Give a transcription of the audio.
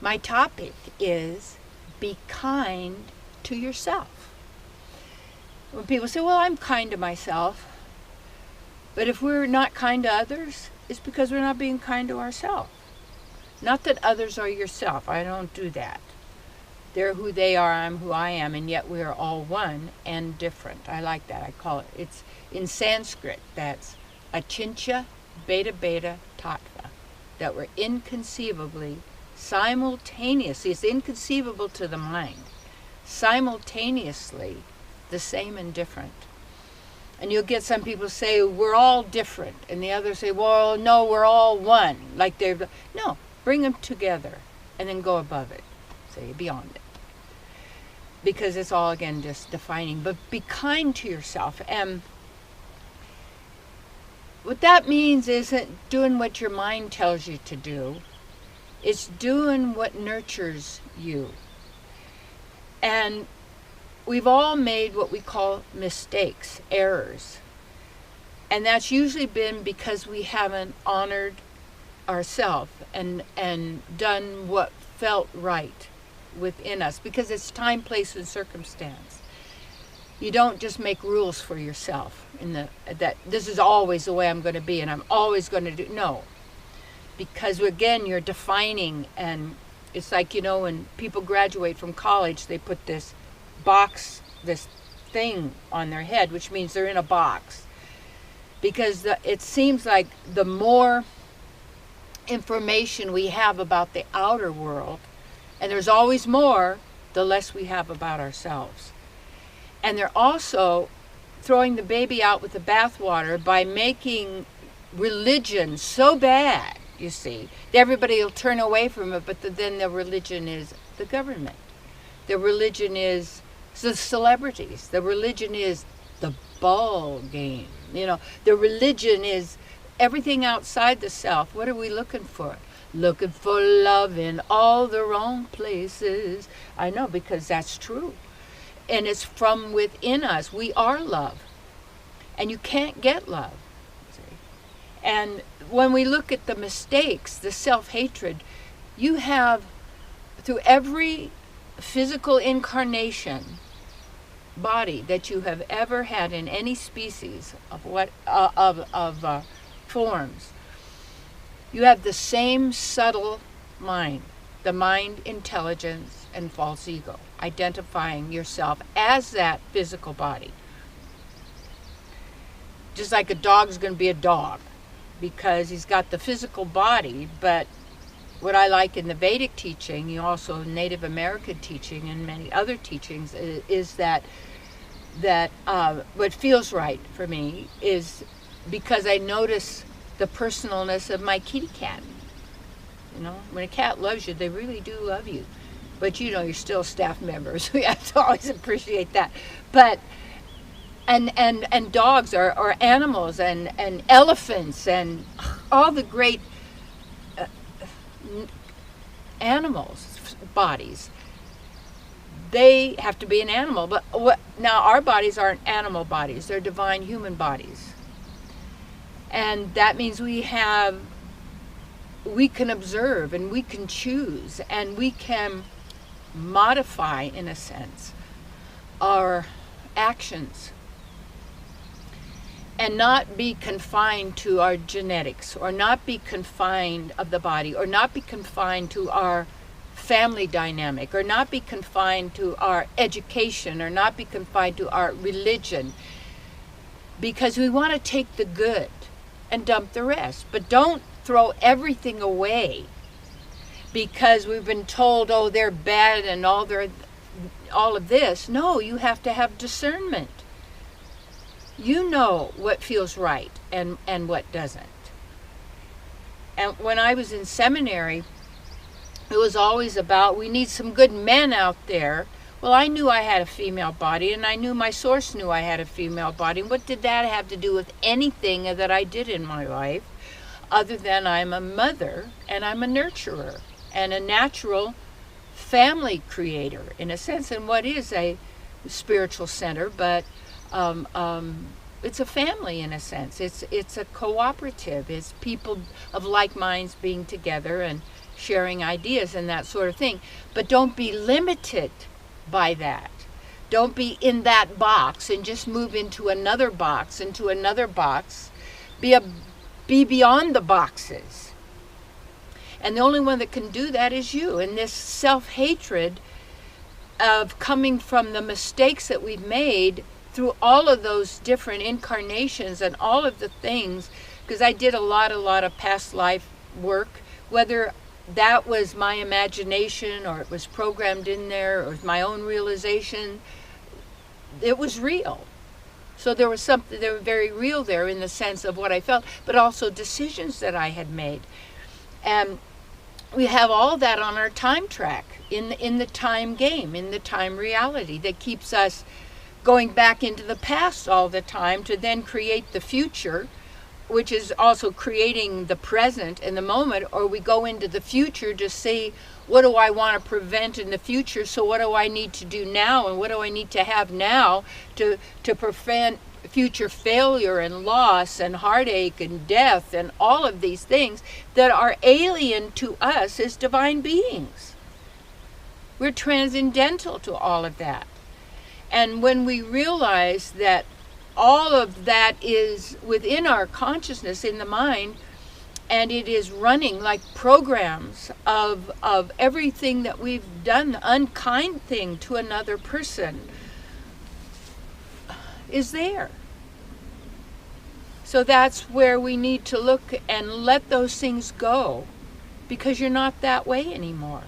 My topic is be kind to yourself. When people say, well, I'm kind to myself, but if we're not kind to others, it's because we're not being kind to ourselves. Not that others are yourself. I don't do that. They're who they are, I'm who I am, and yet we are all one and different. I like that. I call it, it's in Sanskrit, that's achintya beta beta tattva, that we're inconceivably, simultaneously, it's inconceivable to the mind, simultaneously the same and different. And you'll get some people say, we're all different, and the others say, well, no, we're all one. Like no, bring them together, and then go above it, say beyond it. Because it's all, again, just defining. But be kind to yourself. And what that means isn't doing what your mind tells you to do. It's doing what nurtures you. And we've all made what we call mistakes, errors. And that's usually been because we haven't honored ourselves and done what felt right within us, because it's time, place, and circumstance. You don't just make rules for yourself that this is always the way I'm going to be and I'm always going to do. No, because again, you're defining, and it's like, when people graduate from college, they put this box, this thing on their head, which means they're in a box, because it seems like the more information we have about the outer world, and there's always more, the less we have about ourselves. And they're also throwing the baby out with the bathwater by making religion so bad, you see, that everybody will turn away from it, but then the religion is the government. The religion is the celebrities. The religion is the ball game. The religion is everything outside the self. What are we looking for? Looking for love in all the wrong places. I know, because that's true. And it's from within us. We are love. And you can't get love. See? And when we look at the mistakes, the self-hatred, you have, through every physical incarnation, body that you have ever had in any species of forms, you have the same subtle mind, the mind, intelligence, and false ego, identifying yourself as that physical body. Just like a dog's going to be a dog because he's got the physical body, but what I like in the Vedic teaching, also Native American teaching and many other teachings, is that what feels right for me is because I notice the personalness of my kitty cat. When a cat loves you, they really do love you. But you're still staff members. We have to always appreciate that. But and dogs are animals and elephants and all the great animals' bodies. They have to be an animal. But now our bodies aren't animal bodies. They're divine human bodies. And that means we can observe and we can choose and we can modify, in a sense, our actions and not be confined to our genetics, or not be confined of the body, or not be confined to our family dynamic, or not be confined to our education, or not be confined to our religion, because we want to take the good and dump the rest. But don't throw everything away because we've been told, oh, they're bad and all of this. No, you have to have discernment. You know what feels right and what doesn't. And when I was in seminary, it was always about, we need some good men out there. Well, I knew I had a female body, and I knew my source knew I had a female body. And what did that have to do with anything that I did in my life, other than I'm a mother, and I'm a nurturer, and a natural family creator, in a sense, and what is a spiritual center, but it's a family, in a sense. It's a cooperative. It's people of like minds being together sharing ideas and that sort of thing. But don't be limited by that. Don't be in that box and just move into another box, into another box. Be beyond the boxes. And the only one that can do that is you. And this self-hatred of coming from the mistakes that we've made through all of those different incarnations and all of the things, because I did a lot of past life work, whether that was my imagination or it was programmed in there or it was my own realization, it was real. So there was something, they were very real there in the sense of what I felt, but also decisions that I had made. And we have all that on our time track, in the time game, in the time reality that keeps us going back into the past all the time to then create the future, which is also creating the present and the moment, or we go into the future to see what do I want to prevent in the future, so what do I need to do now and what do I need to have now to prevent future failure and loss and heartache and death and all of these things that are alien to us as divine beings. We're transcendental to all of that. And when we realize that all of that is within our consciousness in the mind, and it is running like programs of everything that we've done, the unkind thing to another person is there. So that's where we need to look and let those things go, because you're not that way anymore.